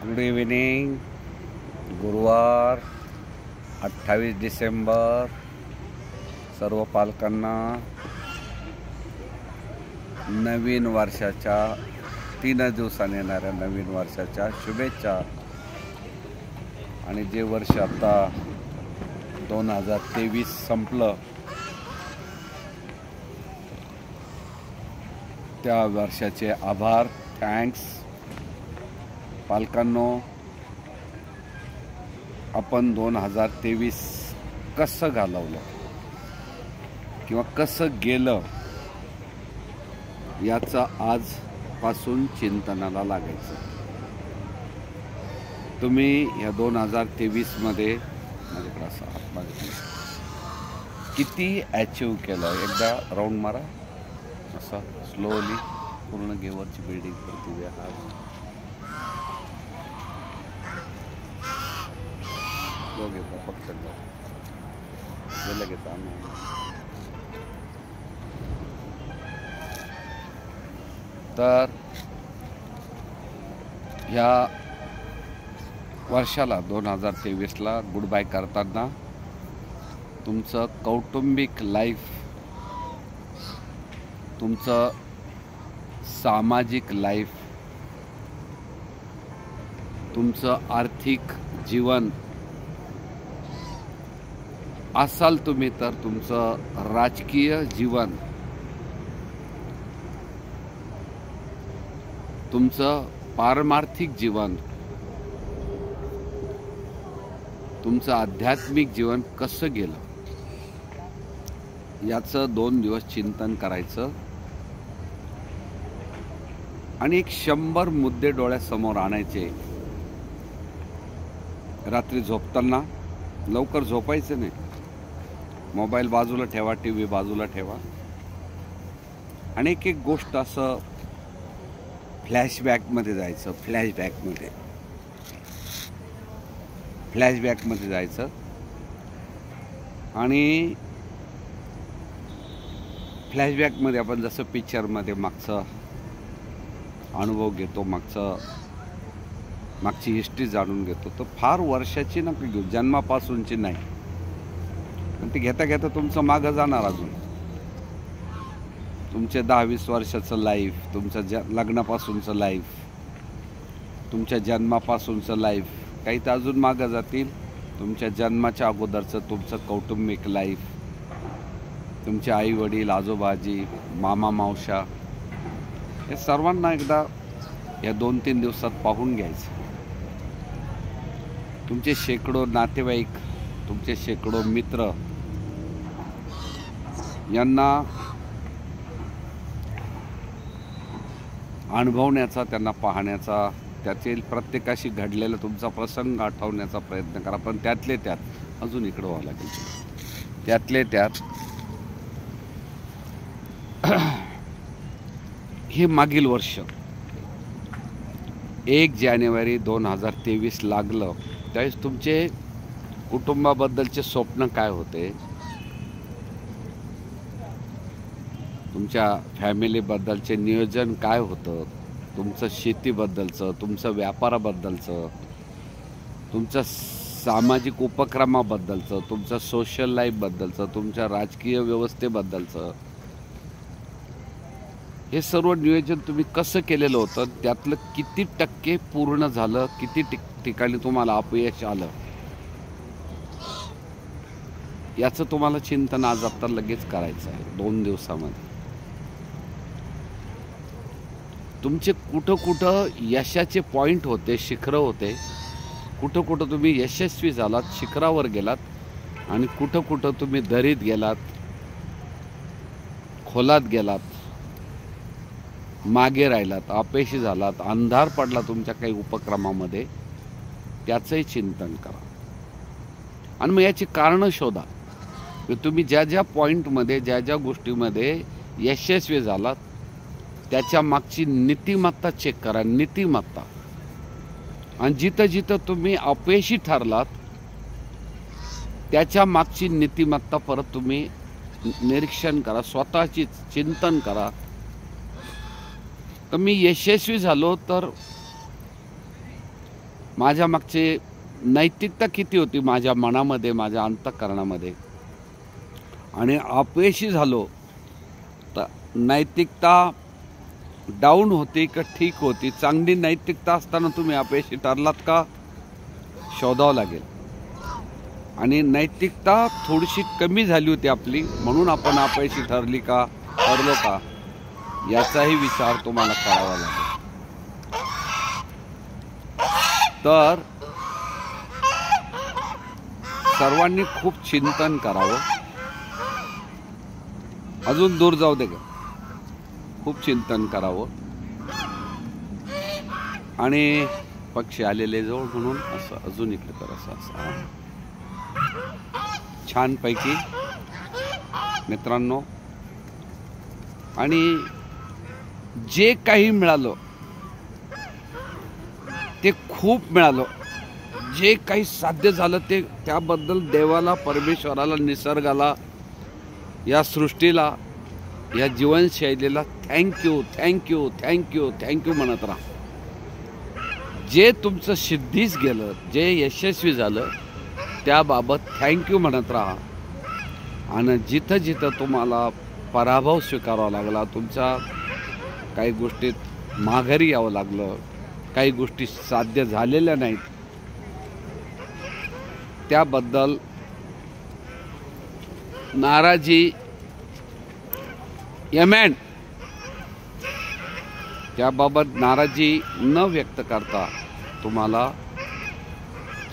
Good evening. गुरुवार 28 डिसेंबर. सर्व पालकांना नवीन वर्षाच्या 3 दिवसांनी येणाऱ्या नवीन वर्षाच्या शुभेच्छा. आणि जे वर्ष आता 2023 संपलं त्या वर्षाचे आभार, थँक्स. पालकांनो, आपण 2023 कसं घालवलं किंवा कसं गेलं याचं आजपासून चिंतनाला लागायचं. तुम्ही या 2023 माझ्याकडे असं किती अचीव केलं? एकदा राऊंड मारा, असं स्लोली पूर्ण गेवरची बिल्डिंग करते. घेता फक्त लगेच आम्ही तर ह्या वर्षाला 2023ला गुड बाय करताना तुमचं कौटुंबिक लाईफ, तुमचं सामाजिक लाईफ, तुमचं आर्थिक जीवन असाल तुम्ही, तर तुमचं राजकीय जीवन, तुमचं पारमार्थिक जीवन, तुमचं आध्यात्मिक जीवन कसं गेलं याचं 2 दिवस चिंतन करायचं. आणि एक 100 मुद्दे डोळ्यासमोर आणायचे. रात्री झोपताना लवकर झोपायचं नाही. मोबाईल बाजूला ठेवा, टीव्ही बाजूला ठेवा. आणि एक गोष्ट असं फ्लॅशबॅकमध्ये जायचं. फ्लॅशबॅकमध्ये जायचं आणि फ्लॅशबॅकमध्ये आपण जसं पिक्चरमध्ये मागचा अनुभव घेतो, मागची हिस्ट्री जाणून घेतो, तर फार वर्षाची नका घेऊ, जन्मापासूनची नाही. पण ते घेता घेता तुमचं मागं जाणार. अजून तुमचे 10-20 वर्षाचं लाईफ, तुमचं लग्नापासूनचं लाईफ, तुमच्या जन्मापासूनचं लाईफ, काही तर अजून मागं जातील. तुमच्या जन्माच्या अगोदरचं तुमचं कौटुंबिक लाईफ, तुमचे आई वडील, आजोबाजी, मामा मावशा, हे सर्वांना एकदा या 2-3 दिवसात पाहून घ्यायचं. तुमचे शेकडो नातेवाईक, तुमचे शेकडो मित्र यांना अनुभवण्याचा, त्यांना पाहण्याचा, त्यातील प्रत्येकाशी घडलेला तुमचा प्रसंग आठवण्याचा प्रयत्न करा. पण त्यातले त्यात अजून इकडं व्हावं लागेल. त्यातले त्यात हे मागील वर्ष 1 जानेवारी 2023 लागलं, त्यावेळेस तुमचे कुटुंबाबद्दलचे स्वप्न काय होते, तुमच्या फॅमिलीबद्दलचे नियोजन काय होतं, तुमचं शेतीबद्दलचं, तुमचं व्यापाराबद्दलचं, तुमचं सामाजिक उपक्रमाबद्दलचं, तुमचं सोशल लाईफबद्दलचं, तुमच्या राजकीय व्यवस्थेबद्दलचं, हे सर्व नियोजन तुम्ही कसं केलेलं होतं, त्यातलं किती टक्के पूर्ण झालं, किती ठिकाणी तुम्हाला अपयश आलं, याचं तुम्हाला चिंतन आज आता लगेच करायचं आहे. 2 दिवसामध्ये तुमचे कुठं यशाचे पॉईंट होते, शिखरं होते, कुठं तुम्ही यशस्वी झालात, शिखरावर गेलात, आणि कुठं तुम्ही दरीत गेलात, खोलात गेलात, मागे राहिलात, अपयशी झालात, अंधार पडला तुमच्या काही उपक्रमामध्ये, त्याचंही चिंतन करा. आणि मग याची कारणं शोधा. तुम्ही ज्या पॉईंटमध्ये, ज्या गोष्टीमध्ये यशस्वी झालात, त्याच्या मागची नीतिमत्ता चेक करा. नीतिमत्ता. आणि जिथं तुम्ही अपयशी ठरलात, त्याच्या मागची नीतिमत्ता परत तुम्ही निरीक्षण करा, स्वतःची चिंतन करा. तर मी यशस्वी झालो तर माझ्या मागची नैतिकता किती होती माझ्या मनामध्ये, माझ्या अंतःकरणामध्ये, आणि अपयशी झालो तर नैतिकता डाऊन होती का ठीक होती? चांगली नैतिकता असताना तुम्ही अपयशी ठरलात का शोधावं लागेल. आणि नैतिकता थोडीशी कमी झाली होती आपली म्हणून आपण अपयशी ठरलो का याचाही विचार तुम्हाला करावा लागेल. तर सर्वांनी खूप चिंतन करावं. अजून दूर जाऊ दे का, खूप चिंतन करावं. आणि पक्षी आलेले जवळ म्हणून असं अजून इकडे तर असं छानपैकी मित्रांनो. आणि जे काही मिळालं ते खूप मिळालं, जे काही साध्य झालं ते त्याबद्दल देवाला, परमेश्वराला, निसर्गाला, या सृष्टीला, या जीवनशैलीला थँक्यू थँक्यू थँक्यू थँक्यू म्हणत राहा. जे तुमचं सिद्धीच गेलं, जे यशस्वी झालं त्याबाबत थँक्यू म्हणत राहा. आणि जिथं जिथं तुम्हाला पराभव स्वीकारावा लागला, तुमच्या काही गोष्टीत माघारी यावं लागलं, काही गोष्टी साध्य झालेल्या नाहीत, त्याबद्दल नाराजी यमॅन, त्याबाबत नाराजी न व्यक्त करता तुम्हाला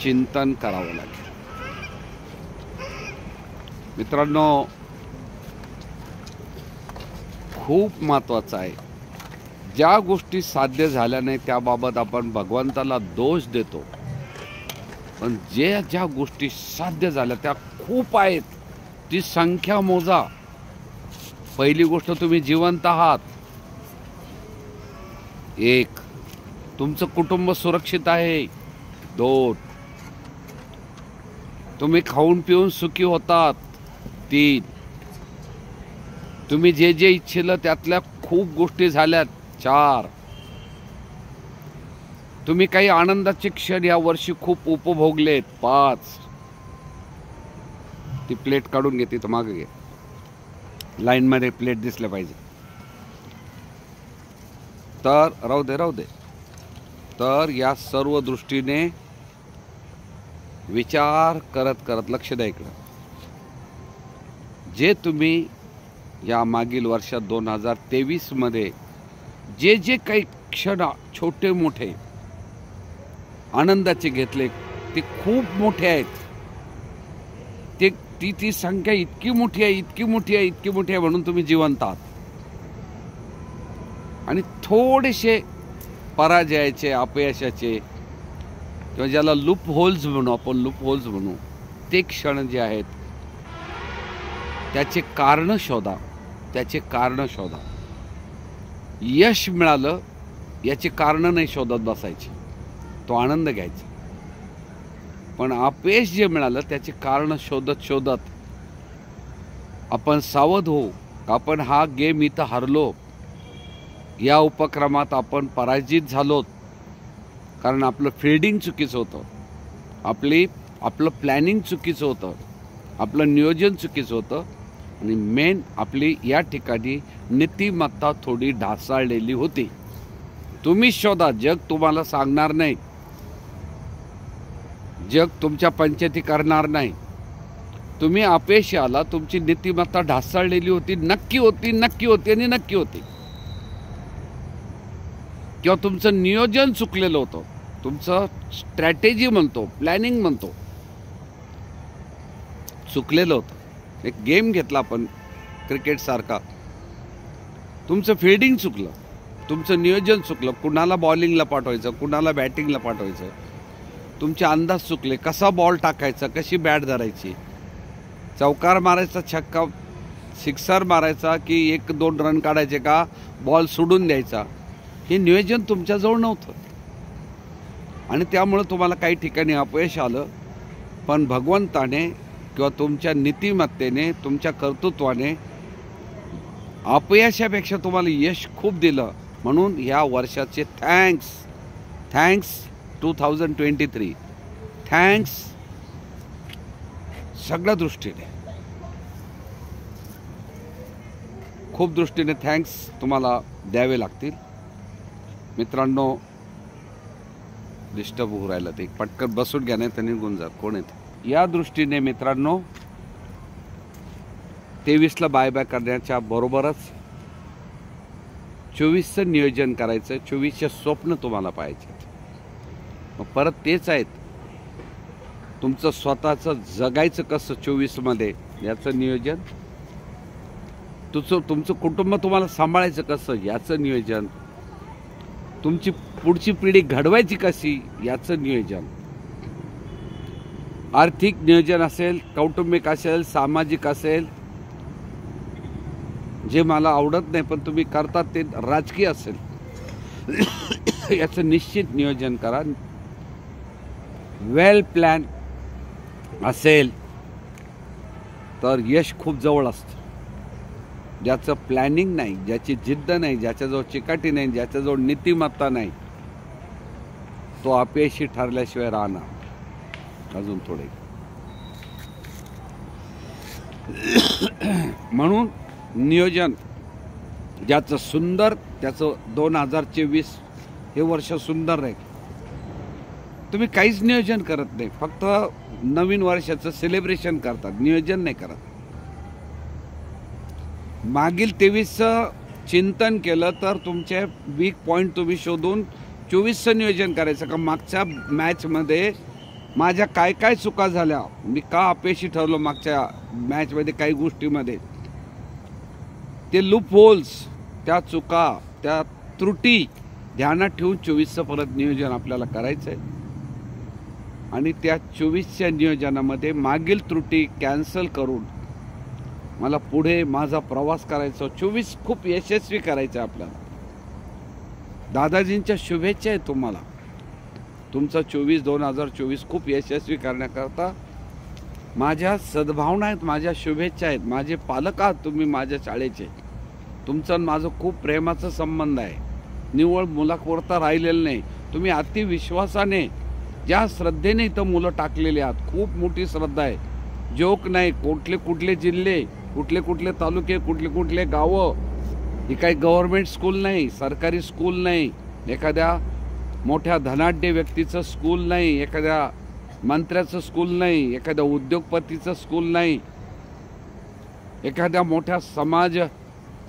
चिंतन करावं लागेल. मित्रांनो, खूप महत्त्वाचं आहे. ज्या गोष्टी साध्य झाल्या नाही त्याबाबत आपण भगवंताला दोष देतो, पण ज्या गोष्टी साध्य झाल्या त्या खूप आहेत, ती संख्या मोजा. पहिली गोष्ट, तुम्ही जिवंत आहात. एक, तुमचं कुटुंब सुरक्षित आहे. दोन, तुम्ही खाऊन पिऊन सुखी होतात. तीन, तुम्ही जे जे इच्छिलं त्यातल्या खूप गोष्टी झाल्यात. चार, तुम्ही काही आनंदाचे क्षण या वर्षी खूप उपभोगलेत. पाच, ती प्लेट काढून घे, तिथं मागे घे, लाईनमध्ये प्लेट दिसल्या पाहिजे. तर राहू दे. तर या सर्व दृष्टीने विचार करत लक्ष द्या इकडं. जे तुम्ही या मागील वर्षात 2023 मध्ये जे काही क्षण छोटे मोठे आनंदाचे घेतले ते खूप मोठे आहेत. ती संख्या इतकी मोठी आहे म्हणून तुम्ही जिवंत आहात. आणि थोडेसे पराजयाचे, अपयशाचे, किंवा ज्याला लूप होल्स म्हणू, ते क्षण जे आहेत त्याचे कारण शोधा. यश मिळालं याचे कारण नाही शोधत बसायचे, तो आनंद घ्यायचा. पण अपयश जे मिळालं त्याचे कारण शोधत आपण सावध होऊ. आपण हा गेम इथं हरलो, या उपक्रमात आपण पराजित झालो, कारण आपलं फिल्डिंग चुकीचं होतं, आपलं प्लॅनिंग चुकीचं होतं, आपलं नियोजन चुकीचं होतं, आणि मेन आपली या ठिकाणी नीतिमत्ता थोडी ढासळलेली होती. तुम्ही शोधा, जग तुम्हाला सांगणार नाही, जग तुमच्या पंचायती करणार नाही. तुम्ही अपयशी आला, तुमची नीतिमत्ता ढासळलेली होती, नक्की होती. किंवा तुमचं नियोजन चुकलेलं होतं, तुमचं स्ट्रॅटेजी म्हणतो, प्लॅनिंग म्हणतो, चुकलेलं होतं. एक गेम घेतला आपण क्रिकेट सारखा, तुमचं फिल्डिंग चुकलं, तुमचं नियोजन चुकलं, कुणाला बॉलिंगला पाठवायचं, कुणाला बॅटिंगला पाठवायचं, तुमचे अंदाज चुकले, कसा बॉल टाकायचा, कशी बॅट धरायची, चौकार मारायचा, छक्का सिक्सर मारायचा, की 1-2 रन काढायचे का बॉल सोडून द्यायचा, हे नियोजन तुमच्याजवळ नव्हतं. आणि त्यामुळे तुम्हाला काही ठिकाणी अपयश आलं. पण भगवंताने किंवा तुमच्या नीतिमत्तेने, तुमच्या कर्तृत्वाने अपयशापेक्षा तुम्हाला यश खूप दिलं. म्हणून ह्या वर्षाचे थँक्स 2023. थँक्स सगळ्या दृष्टीने, खूप दृष्टीने थँक्स तुम्हाला द्यावे लागतील. मित्रांनो, डिस्टर्ब होऊ राहिलं ते पटकन बसून घ्या, नाही तर निघून जा. कोण येते या दृष्टीने मित्रांनो, 23ला बायबॅक करण्याच्या बरोबरच 24चं नियोजन करायचं. 24चे स्वप्न तुम्हाला पाहिजे. मग परत तेच आहेत, तुमचं स्वतःचं जगायचं कसं 24मध्ये याचं नियोजन, तुमचं कुटुंब तुम्हाला सांभाळायचं कसं याचं नियोजन, तुमची पुढची पिढी घडवायची कशी याचं नियोजन, आर्थिक नियोजन असेल, कौटुंबिक असेल, सामाजिक असेल, जे मला आवडत नाही पण तुम्ही करतात ते राजकीय असेल, याचं निश्चित नियोजन करा. वेल प्लॅन असेल तर यश खूप जवळ असतं. ज्याचं प्लॅनिंग नाही, ज्याची जिद्द नाही, ज्याच्याजवळ चिकाटी नाही, ज्याच्याजवळ नीतिमत्ता नाही, तो अपयशी ठरल्याशिवाय राहणार. अजून थोडे म्हणून नियोजन ज्याचं सुंदर, त्याचं 2024 हे वर्ष सुंदर राहील. तुम्ही काहीच नियोजन करत नाही, फक्त नवीन वर्षाचं सेलिब्रेशन करतात, नियोजन नाही करत. मागील 23चं चिंतन केलं तर तुमचे वीक पॉईंट तुम्ही शोधून 24चं नियोजन करायचं. का मागच्या मॅचमध्ये माझ्या काय काय चुका झाल्या, मी का अपयशी ठरलो मागच्या मॅचमध्ये, काही गोष्टीमध्ये ते लूप होल्स, त्या चुका, त्या त्रुटी ध्यानात ठेवून 24चं परत नियोजन आपल्याला करायचं आहे. आणि त्या 24च्या नियोजनामध्ये मागील त्रुटी कॅन्सल करून मला पुढे माझा प्रवास करायचा. 24 खूप यशस्वी करायचं आहे आपल्याला. दादाजींच्या शुभेच्छा आहेत तुम्हाला. तुमचा 2024 खूप यशस्वी करण्याकरता माझ्या सद्भावना आहेत, माझ्या शुभेच्छा आहेत. माझे पालक आहात तुम्ही माझ्या शाळेचे. तुमचं माझं खूप प्रेमाचा संबंध आहे. निव्वळ मुलापुरता राहिलेलं नाही. तुम्ही अतिविश्वासाने, ज्या श्रद्धेने इथं मुलं टाकलेली आहात, खूप मोठी श्रद्धा आहे. जोक नाही. कुठले जिल्हे, कुठले तालुके, कुठले गावं. ही काही गव्हर्नमेंट स्कूल नाही, सरकारी स्कूल नाही, एखाद्या मोठ्या धनाढ्य व्यक्तीचं स्कूल नाही, एखाद्या मंत्र्याचं स्कूल नाही, एखाद्या उद्योगपतीचं स्कूल नाही, एखाद्या मोठ्या समाज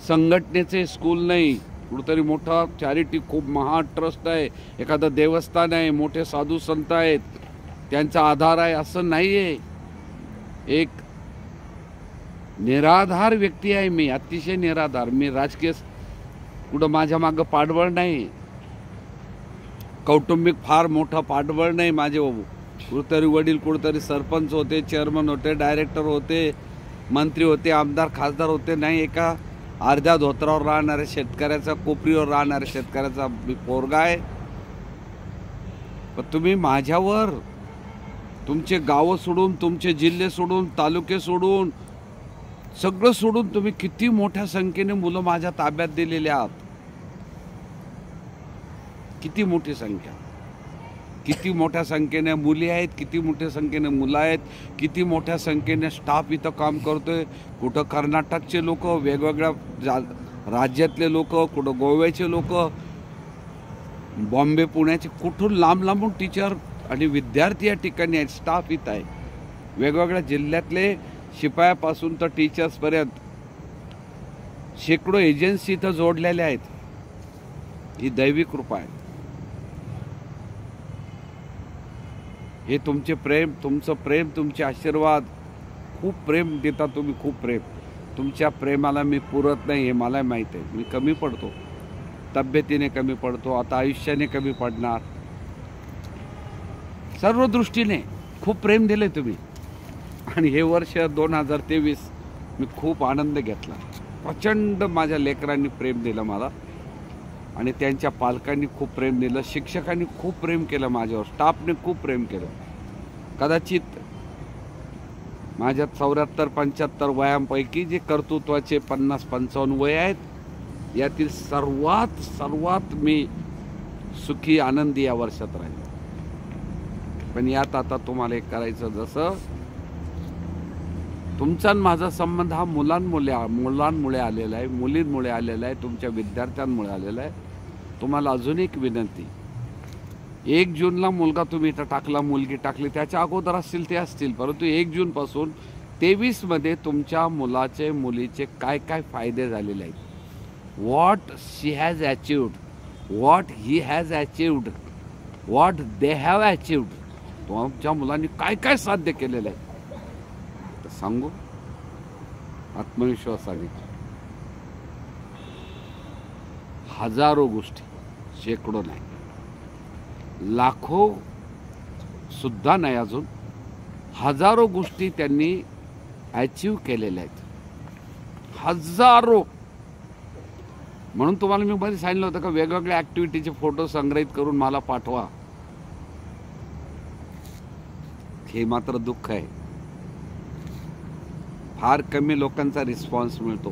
संघटनेचे स्कूल नाही, कुठेतरी मोठा चॅरिटी खूप महा ट्रस्ट आहे, एखादं देवस्थान आहे, मोठे साधू संत आहेत, त्यांचा आधार आहे, असं नाही आहे. एक निराधार व्यक्ती आहे मी, अतिशय निराधार. मी राजकीय कुठं माझ्या मागं पाठबळ नाही, कौटुंबिक फार मोठा पाठबळ नाही माझे. कुठेतरी वडील कुठेतरी सरपंच होते, चेअरमन होते, डायरेक्टर होते, मंत्री होते, आमदार खासदार होते. नाही एका अर्ध्या धोत्रावर राहणाऱ्या शेतकऱ्याचा, कोपरीवर राहणाऱ्या शेतकऱ्याचा पोरगा आहे. पण तुम्ही माझ्यावर, तुमचे गावं सोडून, तुमचे जिल्हे सोडून, तालुके सोडून, सगळं सोडून तुम्ही किती मोठ्या संख्येने मुलं माझ्या ताब्यात दिलेले आहात. किती मोठी संख्या, किती मोठ्या संख्येने मुली आहेत, किती मोठ्या संख्येने मुलं आहेत, किती मोठ्या संख्येने स्टाफ इथं काम करतोय. कुठं कर्नाटकचे लोक, वेगवेगळ्या राज्यातले लोक, कुठं गोव्याचे लोक, बॉम्बे पुण्याचे, कुठून लांब लांबून टीचर आणि विद्यार्थी या ठिकाणी आहेत. स्टाफ इथं आहे. वेगवेगळ्या जिल्ह्यातले शिपायापासून तर टीचर्सपर्यंत शेकडो एजन्सी इथं जोडलेल्या आहेत. ही दैवी कृपा आहे. हे तुमचे प्रेम, तुमचं प्रेम, तुमचे आशीर्वाद, खूप प्रेम देता तुम्ही, खूप प्रेम. तुमच्या प्रेमाला मी पुरत नाही हे मला माहीत आहे. मी कमी पडतो, तब्येतीने कमी पडतो, आता आयुष्याने कमी पडणार. सर्व दृष्टीने खूप प्रेम दिले तुम्ही. आणि हे वर्ष 2023 मी खूप आनंद घेतला. प्रचंड माझ्या लेकरांनी प्रेम दिलं मला, आणि त्यांच्या पालकांनी खूप प्रेम दिलं, शिक्षकांनी खूप प्रेम केलं माझ्यावर, स्टाफने खूप प्रेम केलं. कदाचित माझ्या 74-75 वयांपैकी जे कर्तृत्वाचे 50-55 वय आहेत, यातील सर्वात मी सुखी, आनंदी या वर्षात राहील. पण यात आता तुम्हाला एक करायचं, जसं तुमचा आणि माझा संबंध हा मुलांमुळे आलेला आहे, मुलींमुळे आलेला आहे, तुमच्या विद्यार्थ्यांमुळे आलेला आहे. तुम्हाला अजून एक विनंती, 1 जूनला मुलगा तुम्ही इथं टाकला, मुलगी टाकली, त्याच्या अगोदर असतील ते असतील, परंतु 1 जूनपासून 23मध्ये तुमच्या मुलाचे मुलीचे काय काय फायदे झालेले आहेत, what she has अचिव्ड, what he has अचिव्ड, what they have अचिव्ड, तुमच्या मुलांनी काय काय साध्य केलेलं आहे तर सांगू आत्मविश्वासाने. हजारो गोष्टी, शेकडो नाही, लाखो सुद्धा नाही, अजून हजारो गोष्टी त्यांनी अचीव केलेल्या आहेत, हजारो. म्हणून तुम्हाला मी मध्ये सांगितलं होतं का वेगवेगळ्या ॲक्टिव्हिटीचे फोटो संग्रहित करून मला पाठवा. हे मात्र दुःख आहे, फार कमी लोकांचा रिस्पॉन्स मिळतो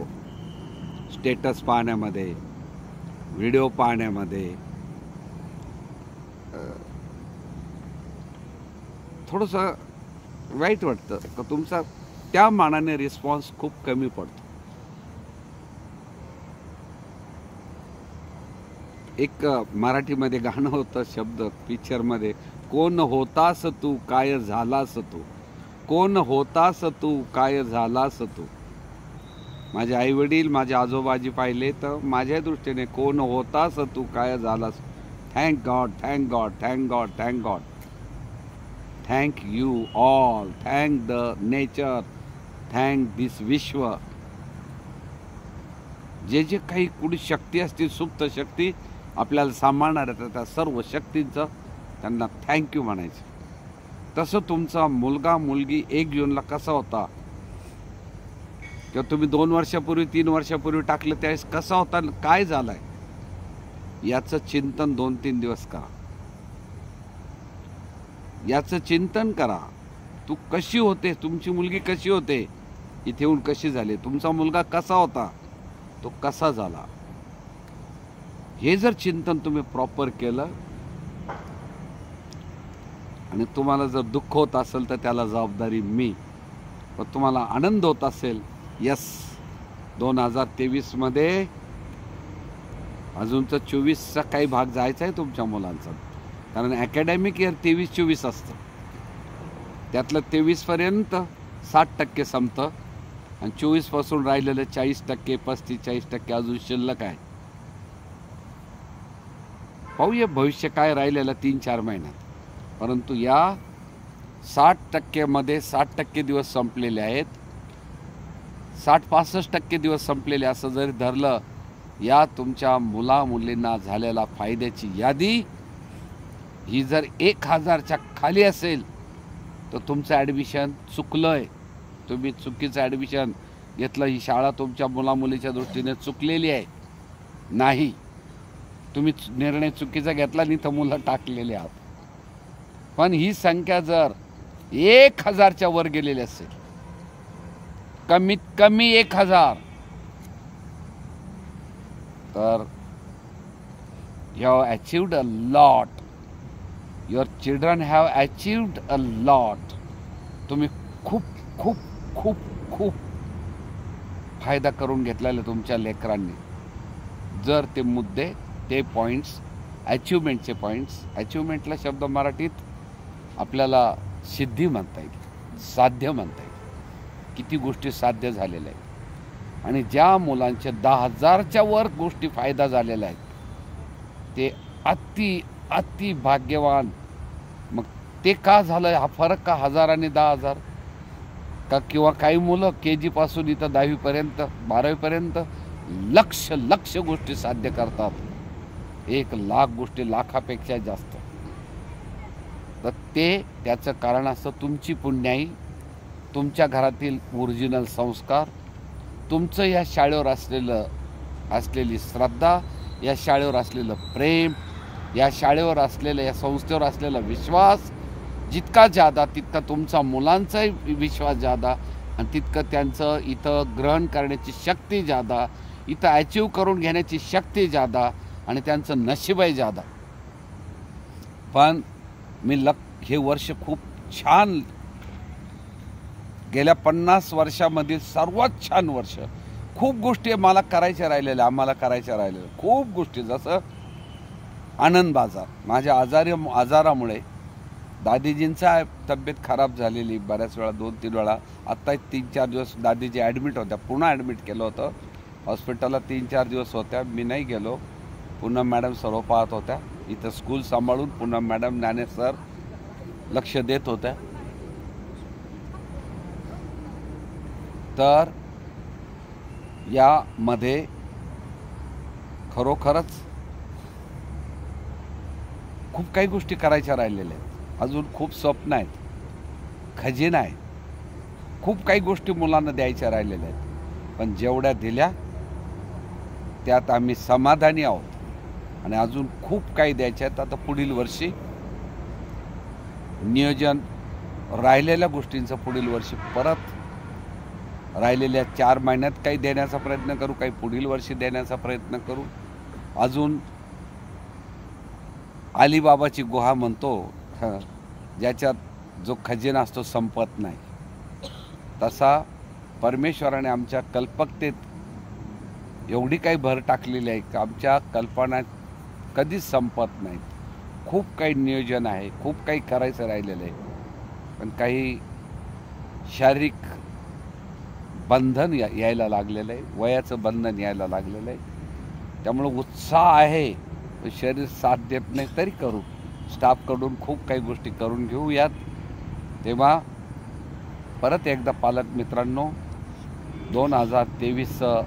स्टेटस पाहण्यामध्ये, व्हिडिओ पाहण्यामध्ये. थोडंसं वाईट वाटतं का तुमचा त्या मानाने रिस्पॉन्स खूप कमी पडतो. एक मराठीमध्ये गाणं होतं, शब्द पिक्चरमध्ये, कोण होतास तू काय झालास तू, कोण होतास तू काय झालास तू. माझे आई वडील, माझे आजोबाजी पाहिले तर माझ्या दृष्टीने कोण होतास तू काय झालास. Thank god, thank god, thank god, thank god, thank you all, thank the nature, thank this विश्व. जे जे काही कुणी शक्ती असतील, सुप्त शक्ती आपल्याला सांभाळणार आहेत, त्या सर्व शक्तींचं त्यांना थँक्यू म्हणायचं. तसं तुमचा मुलगा मुलगी 1 जूनला कसा होता, किंवा तुम्ही 2 वर्षापूर्वी 3 वर्षापूर्वी टाकलं त्यावेळेस कसा होता, काय झालाय, याचं चिंतन 2-3 दिवस करा. याचं चिंतन करा. तू कशी होते, तुमची मुलगी कशी होते, इथे येऊन कशी झाली, तुमचा मुलगा कसा होता, तो कसा झाला, हे जर चिंतन तुम्ही प्रॉपर केलं आणि तुम्हाला जर दुःख होत असेल तर त्याला जबाबदारी मी, व तुम्हाला आनंद होत असेल, यस 2023मध्ये अजूनचा 24चा काही भाग जायचा आहे तुमच्या मुलांचा, कारण अकॅडमिक इयर 23-24 असतं, त्यातलं 23पर्यंत 60% संपतं आणि 24पासून राहिलेलं 40%, 35-40% अजून शिल्लक आहे. पाहूया भविष्य काय राहिलेलं 3-4 महिन्यात. परंतु या 60%मध्ये 60% दिवस संपलेले आहेत, 60-65% दिवस संपलेले असं जरी धरलं, या तुमच्या मुलींना झालेला फायद्याची यादी ही जर 1000च्या खाली असेल तर तुमचं ॲडमिशन चुकलंय, तुम्ही चुकीचं ॲडमिशन घेतलं, ही शाळा तुमच्या मुलीच्या दृष्टीने चुकलेली आहे. नाही, तुम्ही निर्णय चुकीचा घेतला नाही तर मुलं टाकलेले आहात. पण ही संख्या जर 1000च्या वर गेलेली असेल, कमीत कमी 1000, तर you have achieved a lot. Your children have achieved a lot. तुम्ही खूप खूप खूप खूप फायदा करून घेतलेला तुमच्या लेकरांनी, जर ते मुद्दे, ते पॉईंट्स, अचिव्हमेंटचे पॉईंट्स, अचिव्हमेंटला शब्द मराठीत आपल्याला सिद्धी म्हणता येईल, साध्य म्हणता येईल, किती गोष्टी साध्य झालेल्या आहेत. आणि ज्या मुलांचे 10,000च्या वर गोष्टी फायदा झालेला आहे ते अति भाग्यवान. मग ते का झालं, हा फरक का 1000 आणि 10,000 का, किंवा काही मुलं KG पासून इथं 10वीपर्यंत 12वीपर्यंत लक्ष गोष्टी साध्य करतात, 1,00,000 गोष्टी, लाखापेक्षा जास्त. तर त्याचं कारण असं तुमची पुण्याई, तुमच्या घरातील ओरिजिनल संस्कार, तुमचं या शाळेवर असलेली श्रद्धा, या शाळेवर असलेलं प्रेम, या शाळेवर असलेलं, या संस्थेवर असलेला विश्वास जितका जादा, तितका तुमचा मुलांचाही विश्वास जादा, आणि तितकं त्यांचं इथं ग्रहण करण्याची शक्ती जादा, इथं अचीव करून घेण्याची शक्ती जादा, आणि त्यांचं नशीबही जादा. पण हे वर्ष खूप छान, गेल्या 50 वर्षामधील सर्वात छान वर्ष. खूप गोष्टी मला करायच्या राहिलेल्या, आम्हाला करायच्या राहिलेल्या खूप गोष्टी. जसं आनंद बाजार, माझ्या आजारामुळे दादीजींचा तब्येत खराब झालेली बऱ्याच वेळा, 2-3 वेळा. आत्ता 3-4 दिवस दादीजी ॲडमिट होत्या, पुन्हा ॲडमिट केलं होतं हॉस्पिटलला. 3-4 दिवस होत्या, मी नाही गेलो. पूनम मॅडम सर्व पाहत होत्या इथं, स्कूल सांभाळून पूनम मॅडम, नाने सर लक्ष देत होत्या. तर यामध्ये खरोखरच खूप काही गोष्टी करायच्या राहिलेल्या आहेत. अजून खूप स्वप्न आहेत, खजिना आहे, खूप काही गोष्टी मुलांना द्यायच्या राहिलेल्या आहेत. पण जेवढ्या दिल्या त्यात आम्ही समाधानी आहोत. आणि अजून खूप काही द्यायचे आहेत. आता पुढील वर्षी नियोजन, राहिलेल्या गोष्टींचं पुढील वर्षी परत राहिलेल्या 4 महिन्यात काही देण्याचा प्रयत्न करू, काही पुढील वर्षी देण्याचा प्रयत्न करू. अजून अलिबाबाची गुहा म्हणतो, ज्याच्यात जो खजिना असतो संपत नाही, तसा परमेश्वराने आमच्या कल्पकतेत एवढी काही भर टाकलेली आहे की आमच्या कल्पना कधीच संपत नाहीत. खूप काही नियोजन आहे, खूप काही करायचं राहिलेलं आहे. पण काही शारीरिक बंधन यायला लागलेलं आहे, वयाचं बंधन यायला लागलेलं आहे. त्यामुळं उत्साह आहे, शरीर साथ देत नाही तरी करू. स्टाफकडून खूप काही गोष्टी करून घेऊयात. तेव्हा परत एकदा पालक मित्रांनो, 2023चं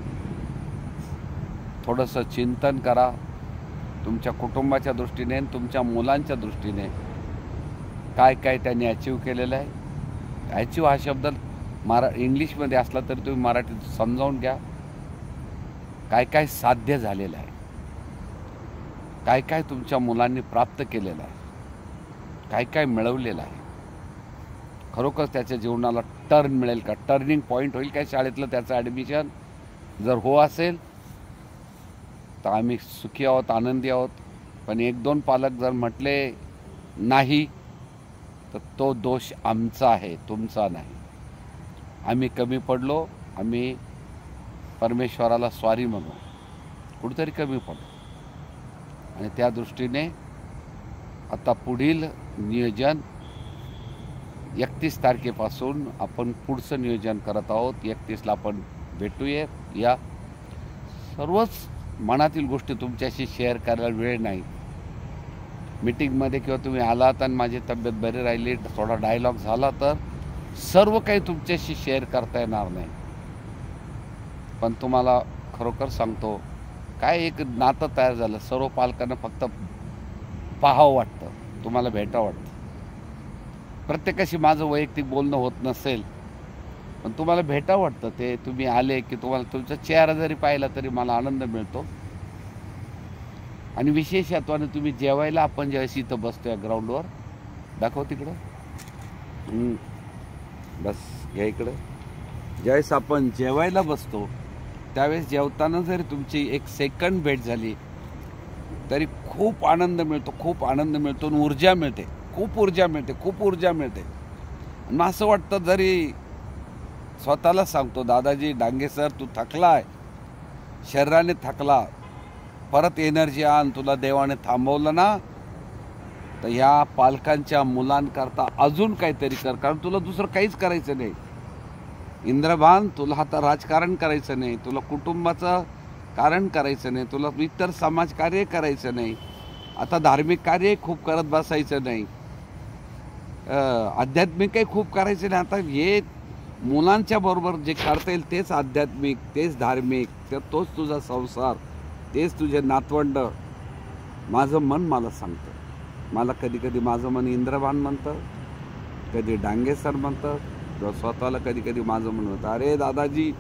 थोडंसं चिंतन करा. तुमच्या कुटुंबाच्या दृष्टीने, तुमच्या मुलांच्या दृष्टीने काय काय त्यांनी अचीव केलेलं आहे. अचीव हा शब्द इंग्लिशमध्ये असला तरी तुम्ही मराठीत समजावून घ्या. काय काय साध्य झालेलं आहे, काय काय तुमच्या मुलांनी प्राप्त केलेलं आहे, काय काय मिळवलेलं आहे. खरोखर त्याच्या जीवनाला टर्न मिळेल का, टर्निंग पॉईंट होईल काय शाळेतलं त्याचं ॲडमिशन? जर हो असेल तर आम्ही सुखी आहोत, आनंदी आहोत. पण 1-2 पालक जर म्हटले नाही तर तो दोष आमचा आहे, तुमचा नाही. आम्ही कमी पडलो, आम्ही परमेश्वराला सॉरी म्हणू, कुठेतरी कमी पडलो. आणि त्या दृष्टीने आता पुढील नियोजन 31 तारखेपासून आपण पुढचं नियोजन करत आहोत. 31ला आपण भेटूया. या सर्वच मनातील गोष्टी तुमच्याशी शेअर करायला वेळ नाही. मीटिंगमध्ये किंवा तुम्ही आलात आणि माझी तब्येत बरी राहिली, थोडा डायलॉग झाला तर सर्व काही तुमच्याशी शेअर करता येणार नाही. पण तुम्हाला खरोखर सांगतो, काय एक नातं तयार झालं. सर्व पालकांना फक्त पाहावं वाटतं, तुम्हाला भेटावं वाटतं. प्रत्येकाशी माझं वैयक्तिक बोलणं होत नसेल, पण तुम्हाला भेटावं वाटतं. ते तुम्ही आले की तुम्हाला तुमचा चेहरा जरी पाहिला तरी मला आनंद मिळतो. आणि विशेषत्वाने तुम्ही जेवायला, आपण ज्यावेळेस इथं बसतो या ग्राउंडवर, दाखव तिकडं, बस या इकडं, ज्यावेळेस आपण जेवायला बसतो त्यावेळेस जेवताना जरी तुमची 1 सेकंड भेट झाली तरी खूप आनंद मिळतो, खूप आनंद मिळतो. आणि ऊर्जा मिळते, खूप ऊर्जा मिळते, खूप ऊर्जा मिळते. आणि असं वाटतं, जरी स्वतःला सांगतो, दादाजी डांगे सर तू थकलाय, शरीराने थकला, परत एनर्जी आण. तुला देवाने थांबवलं ना तर ह्या पालकांच्या मुलांकरता अजून काहीतरी कर, कारण तुला दुसरं काहीच करायचं नाही. इंद्रभान, तुला आता राजकारण करायचं नाही, तुला कुटुंबाचं कारण करायचं नाही, तुला इतर समाजकार्य करायचं नाही, आता धार्मिक कार्य खूप करत बसायचं नाही, आध्यात्मिकही खूप करायचं नाही. आता हे मुलांच्या बरोबर जे करता येईल तेच आध्यात्मिक, तेच धार्मिक, तोच तुझा संसार, तेच तुझे नातवंड. माझं मन मला सांगतं. मला कधी कधी माझं मन इंद्रभान म्हणतं, कधी डांगे सर म्हणतं, किंवा स्वतःला कधी कधी माझं मन होतं, अरे दादाजी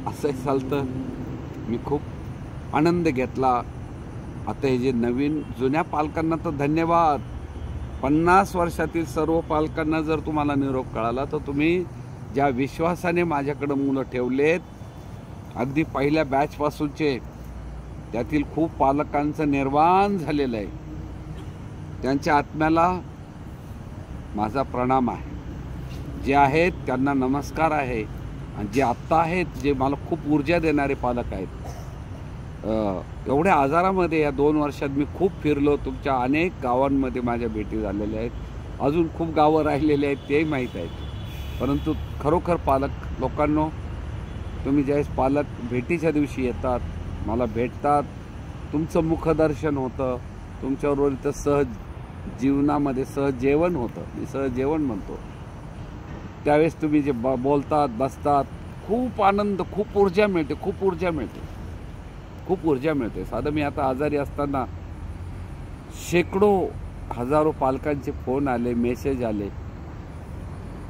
असं चालतं. मी खूप आनंद घेतला. आता हे जे नवीन जुन्या पालकांना तर धन्यवाद. 50 वर्षातील सर्व पालकांना जर तुम्हाला निरोप कळाला तर तुम्ही ज्या विश्वासाने माझ्याकडं मुलं ठेवलेत, अगदी पहिल्या बॅचपासूनचे, त्यातील खूप पालकांचं निर्वाण झालेलं आहे. त्यांच्या आत्म्याला माझा प्रणाम आहे. जे आहेत त्यांना नमस्कार आहे. आणि जे आत्ता आहेत, जे मला खूप ऊर्जा देणारे पालक आहेत. एवढ्या आजारामध्ये या 2 वर्षात मी खूप फिरलो. तुमच्या अनेक गावांमध्ये माझ्या भेटी झालेल्या आहेत. अजून खूप गावं राहिलेली आहेत, तेही माहीत आहेत. परंतु खरोखर पालक लोकांनो, तुम्ही ज्यावेळेस पालक भेटीच्या दिवशी येतात, मला भेटतात, तुमचं मुखदर्शन होतं, तुमच्याबरोबर इथं सहज जीवनामध्ये सहज जेवण होतं. मी सहज जेवण म्हणतो. त्यावेळेस तुम्ही जे बोलतात, बसतात, खूप आनंद, खूप ऊर्जा मिळते, खूप ऊर्जा मिळते, खूप ऊर्जा मिळते. साधं मी आता आजारी असताना शेकडो हजारो पालकांचे फोन आले, मेसेज आले.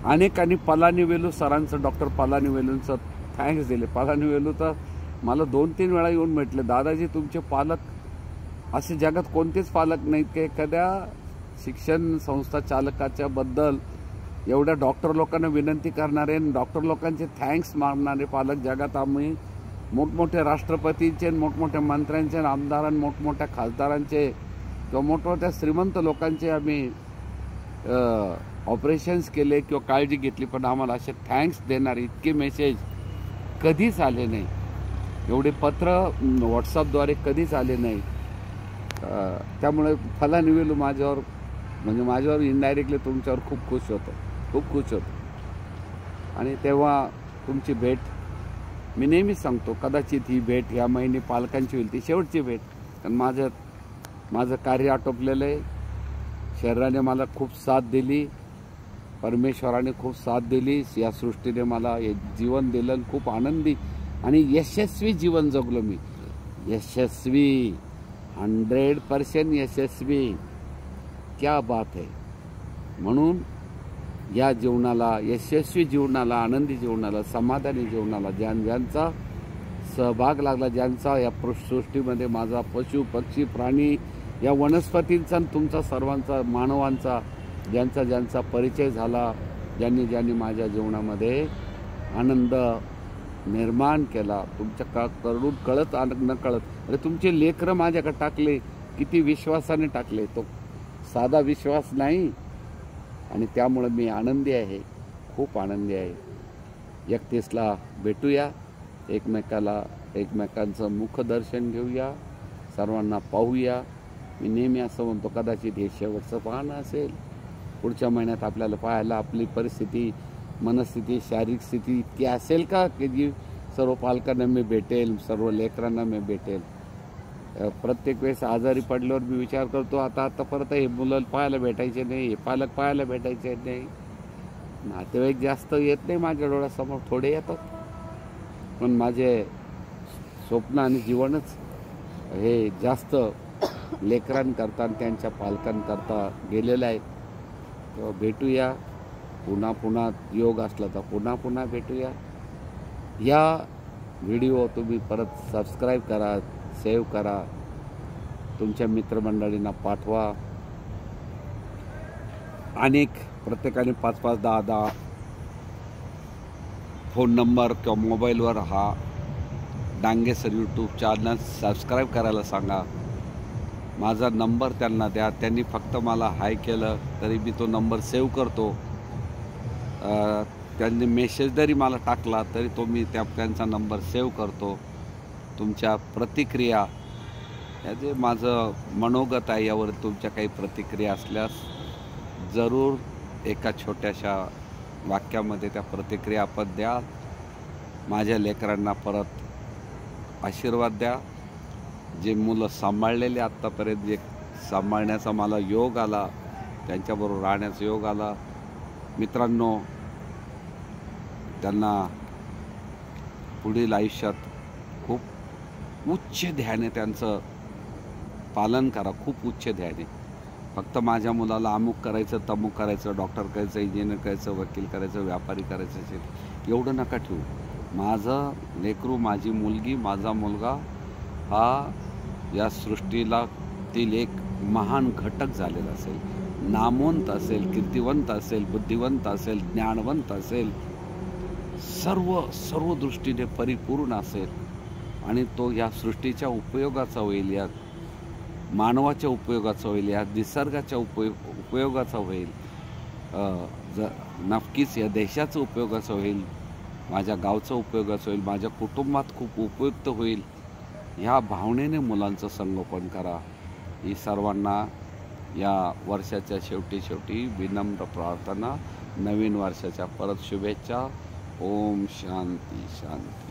अनेकांनी पलानीवेलू सरांचं, डॉक्टर पलानीवेलूंचं थँक्स दिले. पलानीवेलू तर मला 2-3 वेळा येऊन म्हटले, दादाजी तुमचे पालक असे जगात कोणतेच पालक नाहीत की एखाद्या शिक्षण संस्था चालकाच्या बद्दल एवढ्या डॉक्टर लोकांना विनंती करणारे, डॉक्टर लोकांचे थँक्स मागणारे पालक जगात आम्ही मोठमोठ्या राष्ट्रपतींचे, मोठमोठ्या मंत्र्यांचे, आमदारां, मोठमोठ्या खासदारांचे किंवा मोठमोठ्या श्रीमंत लोकांचे आम्ही ऑपरेशन्स केले किंवा काळजी घेतली, पण आम्हाला असे थँक्स देणारे इतके मेसेज कधीच आले नाही. एवढे पत्र व्हॉट्सअपद्वारे कधीच आले नाही. त्यामुळे पलानीवेलू माझ्यावर, म्हणजे माझ्यावर इनडायरेक्टली तुमच्यावर खूप खुश होतो, खूप खुश होतो. आणि तेव्हा तुमची भेट, मी नेहमीच सांगतो, कदाचित ही भेट या महिने पालकांची होईल, ती शेवटची भेट. कारण माझं कार्य आटोपलेलं आहे. शरीराने मला खूप साथ दिली, परमेश्वराने खूप साथ दिली, या सृष्टीने मला हे जीवन दिलं. खूप आनंदी आणि यशस्वी जीवन जगलो मी. यशस्वी, 100% यशस्वी. क्या बात है. म्हणून या जीवनाला, यशस्वी जीवनाला, आनंदी जीवनाला, समाधानी जीवनाला ज्यांचा सहभाग लागला, ज्यांचा या सृष्टीमध्ये माझा पशु पक्षी प्राणी या वनस्पतींचा, तुमचा सर्वांचा, मानवांचा ज्यांचा परिचय झाला, ज्यांनी माझ्या जीवनामध्ये आनंद निर्माण केला, तुमच्या कडून कळत न कळत, अरे तुमचे लेकरं माझ्याकडे टाकले, किती विश्वासाने टाकले, तो साधा विश्वास नाही. आणि त्यामुळे मी आनंदी आहे, खूप आनंदी आहे. 31ला भेटूया, एकमेकांचं मुखदर्शन घेऊया, सर्वांना पाहूया. मी नेहमी असं म्हणतो, कदाचित हे शेवटचं पाहणं असेल. पुढच्या महिन्यात आपल्याला पाहायला आपली परिस्थिती, मनस्थिती, शारीरिक स्थिती इतकी असेल का की जी सर्व पालकांना मी भेटेल, सर्व लेकरांना मी भेटेल. प्रत्येक वेळेस आजारी पडल्यावर मी विचार करतो, आता परत हे मुलं पाहायला भेटायचे नाही, हे पालक पाहायला भेटायचे नाही. नातेवाईक जास्त येत नाही माझ्या डोळ्यासमोर, थोडे येतात, पण माझे स्वप्न आणि जीवनच हे जास्त लेकरांकरता आणि त्यांच्या पालकांकरता गेलेलं आहे. तेव्हा भेटूया पुन्हा योग असला तर पुन्हा भेटूया. या व्हिडिओ तुम्ही परत सबस्क्राईब करा, सेव्ह करा, तुमच्या मित्रमंडळींना पाठवा. प्रत्येकाने 5-5, 10-10 फोन नंबर किंवा मोबाईलवर हा Dange sir YouTube channel subscribe करायला सांगा. माझा नंबर त्यांना द्या. त्यांनी फक्त मला हाय केलं तरी मी तो नंबर सेव्ह करतो. त्यांनी मेसेज जरी मला टाकला तरी मी त्यांचा नंबर सेव्ह करतो. तुमच्या प्रतिक्रिया, या जे माझं मनोगत आहे यावर तुमच्या काही प्रतिक्रिया असल्यास जरूर एका छोट्याशा वाक्यामध्ये त्या प्रतिक्रिया आपण द्या. माझ्या लेकरांना परत आशीर्वाद द्या. जे मुलं सांभाळलेले आत्तापर्यंत, जे सांभाळण्याचा मला योग आला, त्यांच्याबरोबर राहण्याचा योग आला. मित्रांनो, त्यांना पुढील आयुष्यात खूप उच्च ध्याने त्यांचं पालन करा, खूप उच्च ध्याने. फक्त माझ्या मुलाला अमुक करायचं, तमुक करायचं, डॉक्टर करायचं, इंजिनियर करायचं, वकील करायचं, व्यापारी करायचं असेल एवढं नका ठेवू. माझं लेकरू, माझी मुलगी, माझा मुलगा हा या सृष्टीला तील एक महान घटक झालेला असेल, नामवंत असेल, कीर्तिवंत असेल, बुद्धिवंत असेल, ज्ञानवंत असेल, सर्व दृष्टीने परिपूर्ण असेल आणि तो या सृष्टीच्या उपयोगाचा होईल. मानवाच्या उपयोगाचा होईल, या निसर्गाच्या उपयोगाचा होईल, नक्कीच या देशाचं उपयोगाचं होईल, माझ्या गावचं उपयोगाचं होईल, माझ्या कुटुंबात खूप उपयुक्त होईल, ह्या भावनेने मुलांचं संगोपन करा. ही सर्वांना या वर्षाच्या शेवटी विनम्र प्रार्थना. नवीन वर्षाच्या परत शुभेच्छा. ओम शांती शांती.